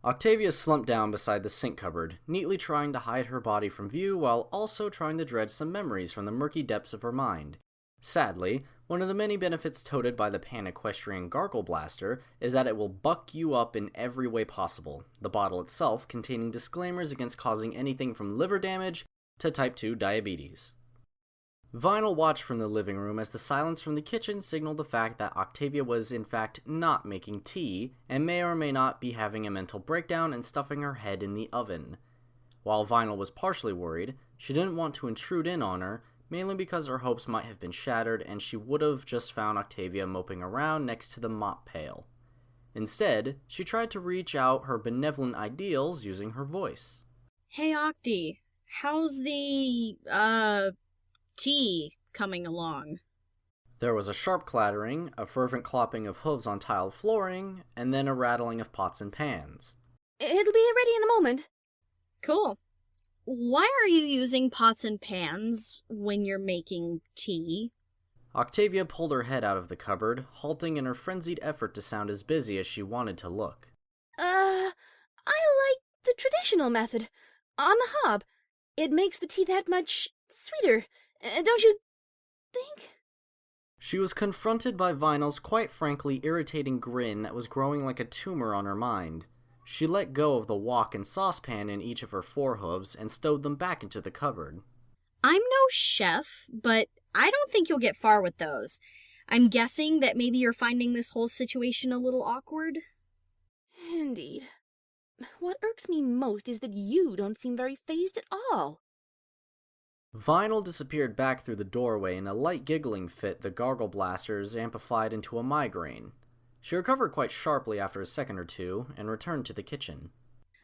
Octavia slumped down beside the sink cupboard, neatly trying to hide her body from view while also trying to dredge some memories from the murky depths of her mind. Sadly, one of the many benefits touted by the pan-equestrian Gargle Blaster is that it will buck you up in every way possible, the bottle itself containing disclaimers against causing anything from liver damage to type 2 diabetes. Vinyl watched from the living room as the silence from the kitchen signaled the fact that Octavia was in fact not making tea, and may or may not be having a mental breakdown and stuffing her head in the oven. While Vinyl was partially worried, she didn't want to intrude in on her, mainly because her hopes might have been shattered and she would have just found Octavia moping around next to the mop pail. Instead, she tried to reach out her benevolent ideals using her voice. Hey Octi, how's the, tea coming along? There was a sharp clattering, a fervent clopping of hooves on tiled flooring, and then a rattling of pots and pans. It'll be ready in a moment. Cool. Why are you using pots and pans when you're making tea? Octavia pulled her head out of the cupboard, halting in her frenzied effort to sound as busy as she wanted to look. I like the traditional method, on the hob. It makes the tea that much sweeter, don't you think? She was confronted by Vinyl's quite frankly irritating grin that was growing like a tumor on her mind. She let go of the wok and saucepan in each of her forehooves and stowed them back into the cupboard. I'm no chef, but I don't think you'll get far with those. I'm guessing that maybe you're finding this whole situation a little awkward? Indeed. What irks me most is that you don't seem very fazed at all. Vinyl disappeared back through the doorway in a light giggling fit the Gargle Blasters amplified into a migraine. She recovered quite sharply after a second or two and returned to the kitchen.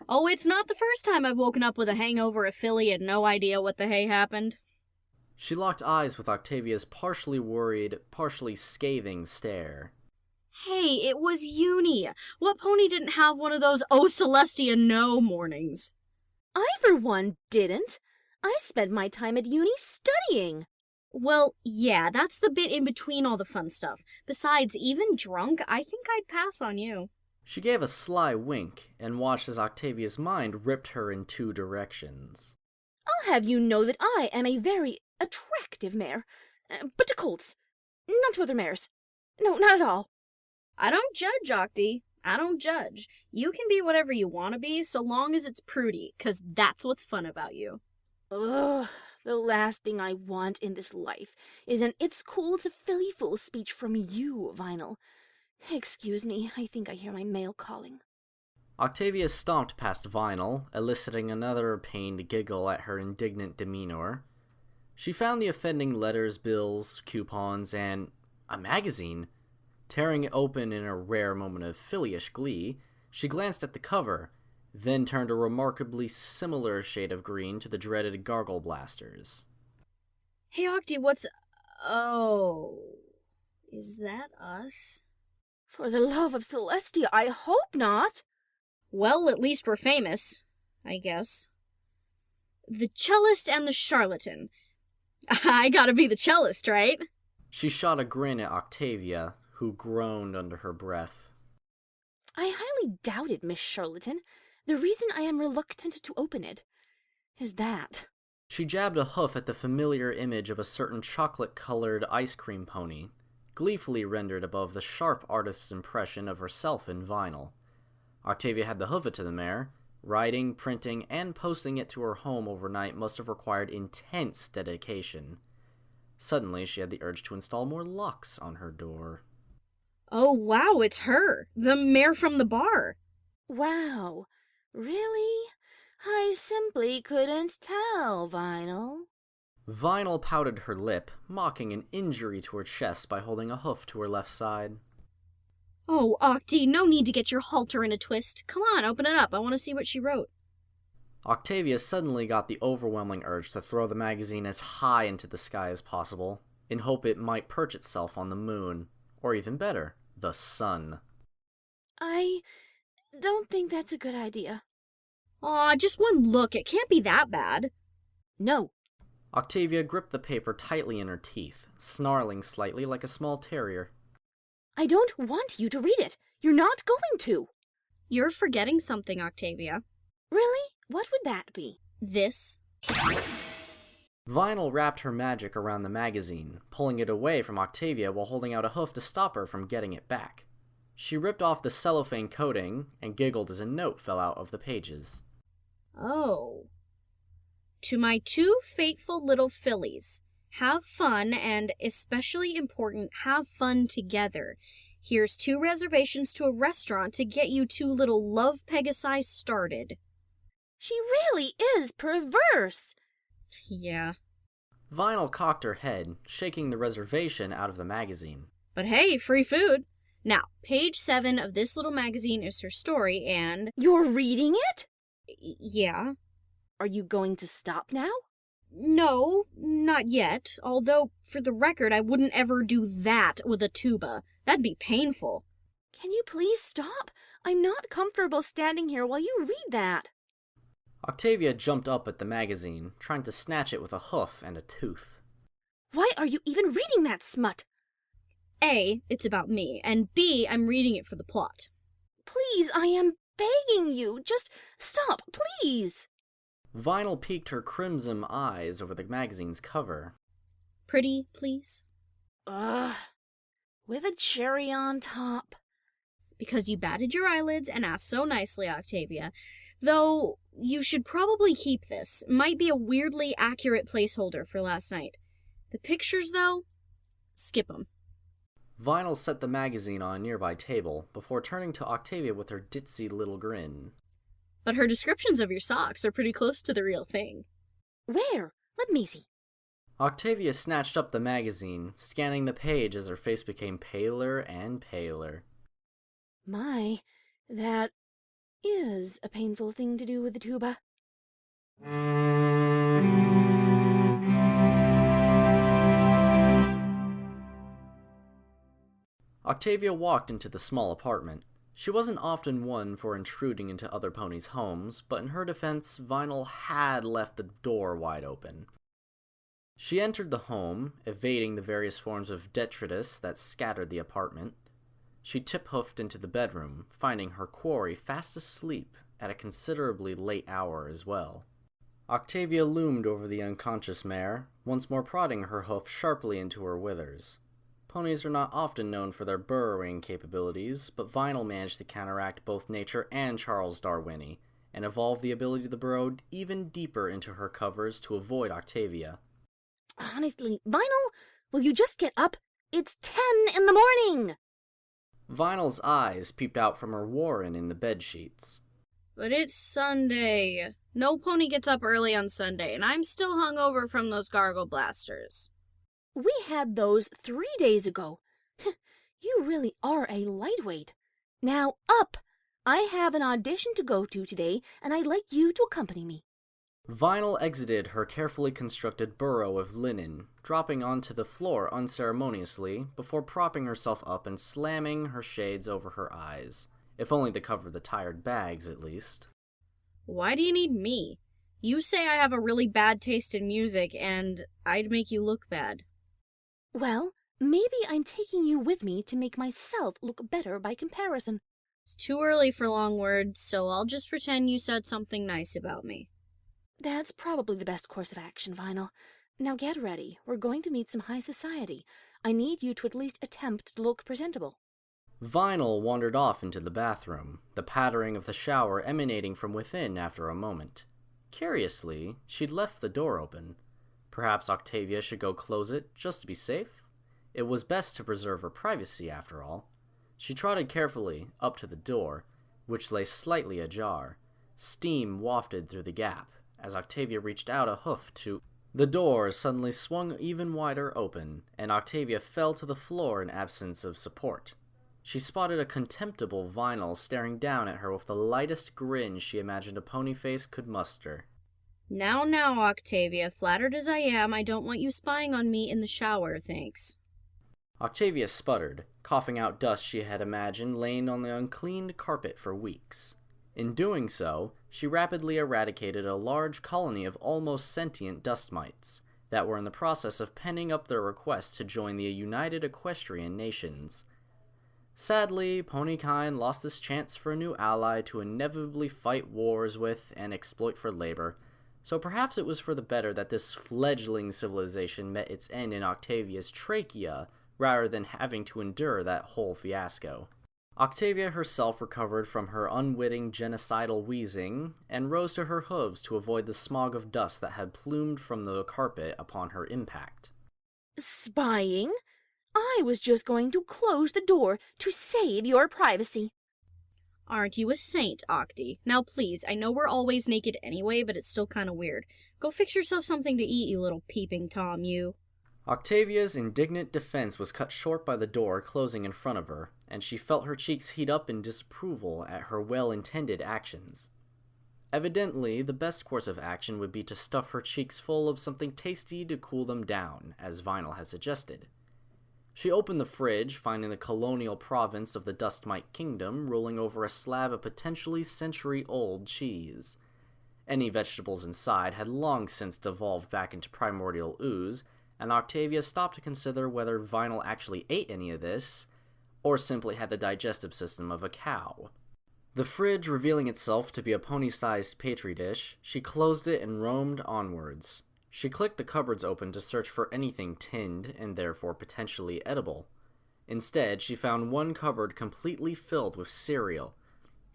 Oh, it's not the first time I've woken up with a hangover of Philly and no idea what the hay happened. She locked eyes with Octavia's partially worried, partially scathing stare. Hey, it was uni. What pony didn't have one of those "Oh Celestia, no" mornings? I, for one, didn't. I spent my time at uni studying. Well, yeah, that's the bit in between all the fun stuff. Besides, even drunk, I think I'd pass on you. She gave a sly wink and watched as Octavia's mind ripped her in two directions. I'll have you know that I am a very attractive mare, but to colts, not to other mares. No, not at all. I don't judge, Octi. I don't judge. You can be whatever you want to be, so long as it's prudy, 'cause that's what's fun about you. Ugh, the last thing I want in this life is an "it's cool to Philly fool" speech from you, Vinyl. Excuse me, I think I hear my mail calling. Octavia stomped past Vinyl, eliciting another pained giggle at her indignant demeanor. She found the offending letters, bills, coupons, and a magazine. Tearing it open in a rare moment of Philly-ish glee, she glanced at the cover, then turned a remarkably similar shade of green to the dreaded Gargle Blasters. Hey, Octi, what's... Oh... Is that us? For the love of Celestia, I hope not. Well, at least we're famous, I guess. The cellist and the charlatan. I gotta be the cellist, right? She shot a grin at Octavia, who groaned under her breath. I highly doubt it, Miss Charlatan. The reason I am reluctant to open it is that... She jabbed a hoof at the familiar image of a certain chocolate-colored ice cream pony, gleefully rendered above the sharp artist's impression of herself in Vinyl. Octavia had to hoof it to the mare. Writing, printing, and posting it to her home overnight must have required intense dedication. Suddenly, she had the urge to install more locks on her door. Oh, wow, it's her! The mare from the bar! Wow. Really? I simply couldn't tell, Vinyl. Vinyl pouted her lip, mocking an injury to her chest by holding a hoof to her left side. Oh, Octi, no need to get your halter in a twist. Come on, open it up. I want to see what she wrote. Octavia suddenly got the overwhelming urge to throw the magazine as high into the sky as possible, in hope it might perch itself on the moon, or even better, the sun. I don't think that's a good idea. Aw, just one look. It can't be that bad. No. Octavia gripped the paper tightly in her teeth, snarling slightly like a small terrier. I don't want you to read it. You're not going to. You're forgetting something, Octavia. Really? What would that be? This. Vinyl wrapped her magic around the magazine, pulling it away from Octavia while holding out a hoof to stop her from getting it back. She ripped off the cellophane coating and giggled as a note fell out of the pages. Oh. To my two faithful little fillies, have fun and, especially important, have fun together. Here's 2 reservations to a restaurant to get you 2 little love Pegasi started. She really is perverse. Yeah. Vinyl cocked her head, shaking the reservation out of the magazine. But hey, free food. Now, page 7 of this little magazine is her story, and... You're reading it? Yeah. Are you going to stop now? No, not yet. Although, for the record, I wouldn't ever do that with a tuba. That'd be painful. Can you please stop? I'm not comfortable standing here while you read that. Octavia jumped up at the magazine, trying to snatch it with a hoof and a tooth. Why are you even reading that smut? A, it's about me, and B, I'm reading it for the plot. Please, I am begging you. Just stop, please. Vinyl peeked her crimson eyes over the magazine's cover. Pretty, please? Ugh. With a cherry on top. Because you batted your eyelids and asked so nicely, Octavia. Though, you should probably keep this. Might be a weirdly accurate placeholder for last night. The pictures, though? Skip 'em. Vinyl set the magazine on a nearby table, before turning to Octavia with her ditzy little grin. But her descriptions of your socks are pretty close to the real thing. Where? Let me see. Octavia snatched up the magazine, scanning the page as her face became paler and paler. My, that is a painful thing to do with the tuba. Octavia walked into the small apartment. She wasn't often one for intruding into other ponies' homes, but in her defense, Vinyl had left the door wide open. She entered the home, evading the various forms of detritus that scattered the apartment. She tip-hoofed into the bedroom, finding her quarry fast asleep at a considerably late hour as well. Octavia loomed over the unconscious mare, once more prodding her hoof sharply into her withers. Ponies are not often known for their burrowing capabilities, but Vinyl managed to counteract both nature and Charles Darwini, and evolved the ability to burrow even deeper into her covers to avoid Octavia. Honestly, Vinyl, will you just get up? It's 10 in the morning! Vinyl's eyes peeped out from her warren in the bedsheets. But it's Sunday. No pony gets up early on Sunday, and I'm still hungover from those gargle blasters. We had those 3 days ago. You really are a lightweight. Now up! I have an audition to go to today, and I'd like you to accompany me. Vinyl exited her carefully constructed burrow of linen, dropping onto the floor unceremoniously before propping herself up and slamming her shades over her eyes, if only to cover the tired bags at least. Why do you need me? You say I have a really bad taste in music, and I'd make you look bad. Well, maybe I'm taking you with me to make myself look better by comparison. It's too early for long words, so I'll just pretend you said something nice about me. That's probably the best course of action, Vinyl. Now get ready. We're going to meet some high society. I need you to at least attempt to look presentable. Vinyl wandered off into the bathroom, the pattering of the shower emanating from within after a moment. Curiously, she'd left the door open. Perhaps Octavia should go close it, just to be safe? It was best to preserve her privacy, after all. She trotted carefully up to the door, which lay slightly ajar. Steam wafted through the gap, as Octavia reached out a hoof to... The door suddenly swung even wider open, and Octavia fell to the floor in absence of support. She spotted a contemptible Vinyl staring down at her with the lightest grin she imagined a pony face could muster. Now, Octavia, flattered as I am, I don't want you spying on me in the shower, thanks. Octavia sputtered, coughing out dust she had imagined laying on the uncleaned carpet for weeks. In doing so, she rapidly eradicated a large colony of almost sentient dust mites that were in the process of penning up their request to join the United Equestrian Nations. Sadly, Ponykind lost this chance for a new ally to inevitably fight wars with and exploit for labor, so perhaps it was for the better that this fledgling civilization met its end in Octavia's trachea rather than having to endure that whole fiasco. Octavia herself recovered from her unwitting genocidal wheezing and rose to her hooves to avoid the smog of dust that had plumed from the carpet upon her impact. Spying? I was just going to close the door to save your privacy. Aren't you a saint, Octi? Now please, I know we're always naked anyway, but it's still kind of weird. Go fix yourself something to eat, you little peeping Tom, you. Octavia's indignant defense was cut short by the door closing in front of her, and she felt her cheeks heat up in disapproval at her well-intended actions. Evidently, the best course of action would be to stuff her cheeks full of something tasty to cool them down, as Vinyl had suggested. She opened the fridge, finding the colonial province of the Dust Mite Kingdom rolling over a slab of potentially century-old cheese. Any vegetables inside had long since devolved back into primordial ooze, and Octavia stopped to consider whether Vinyl actually ate any of this, or simply had the digestive system of a cow. The fridge revealing itself to be a pony-sized petri dish, she closed it and roamed onwards. She clicked the cupboards open to search for anything tinned and therefore potentially edible. Instead, she found one cupboard completely filled with cereal.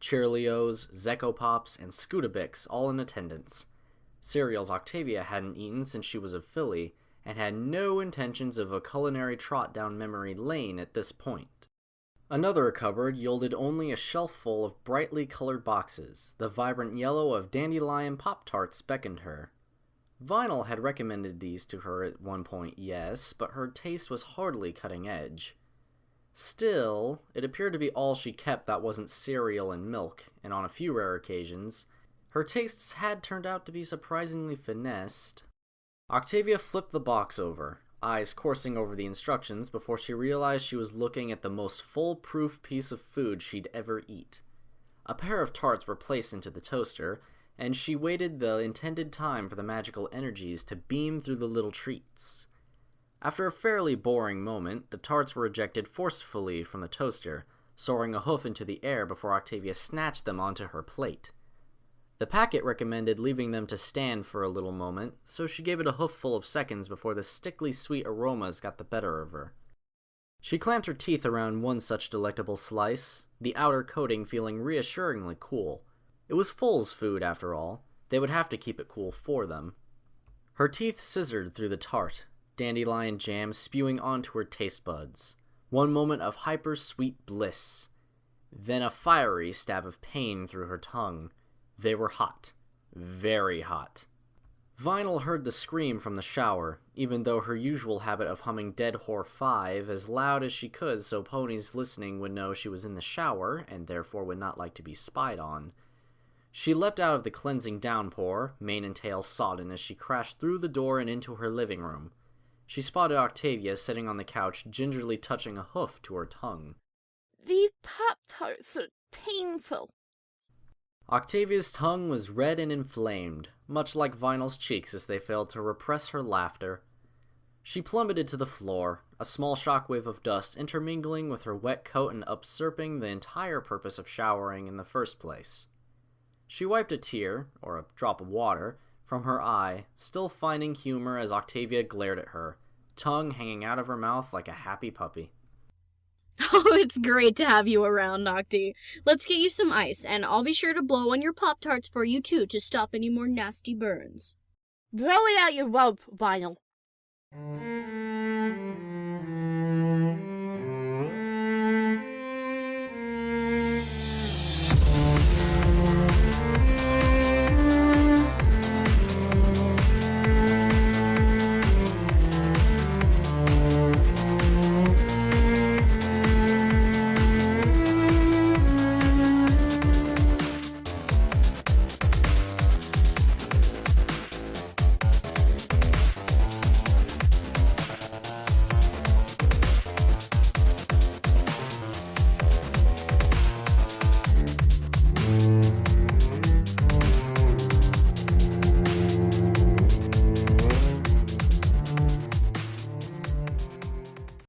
Cheerios, Zecco Pops, and Scootabix all in attendance. Cereals Octavia hadn't eaten since she was a filly, and had no intentions of a culinary trot down memory lane at this point. Another cupboard yielded only a shelf full of brightly colored boxes. The vibrant yellow of Dandelion Pop-Tarts beckoned her. Vinyl had recommended these to her at one point, yes, but her taste was hardly cutting edge. Still, it appeared to be all she kept that wasn't cereal and milk, and on a few rare occasions, her tastes had turned out to be surprisingly finessed. Octavia flipped the box over, eyes coursing over the instructions before she realized she was looking at the most foolproof piece of food she'd ever eat. A pair of tarts were placed into the toaster, and she waited the intended time for the magical energies to beam through the little treats. After a fairly boring moment, the tarts were ejected forcefully from the toaster, soaring a hoof into the air before Octavia snatched them onto her plate. The packet recommended leaving them to stand for a little moment, so she gave it a hoofful of seconds before the stickly sweet aromas got the better of her. She clamped her teeth around one such delectable slice, the outer coating feeling reassuringly cool. It was Foal's food, after all. They would have to keep it cool for them. Her teeth scissored through the tart, dandelion jam spewing onto her taste buds. One moment of hyper-sweet bliss. Then a fiery stab of pain through her tongue. They were hot. Very hot. Vinyl heard the scream from the shower, even though her usual habit of humming Dead Whore 5 as loud as she could so ponies listening would know she was in the shower and therefore would not like to be spied on. She leapt out of the cleansing downpour, mane and tail sodden as she crashed through the door and into her living room. She spotted Octavia sitting on the couch, gingerly touching a hoof to her tongue. These Pop-Tarts are painful. Octavia's tongue was red and inflamed, much like Vinyl's cheeks as they failed to repress her laughter. She plummeted to the floor, a small shockwave of dust intermingling with her wet coat and usurping the entire purpose of showering in the first place. She wiped a tear, or a drop of water, from her eye, still finding humor as Octavia glared at her, tongue hanging out of her mouth like a happy puppy. Oh, it's great to have you around, Nocti. Let's get you some ice, and I'll be sure to blow on your Pop-Tarts for you too to stop any more nasty burns. Blow it out your rope, Vinyl.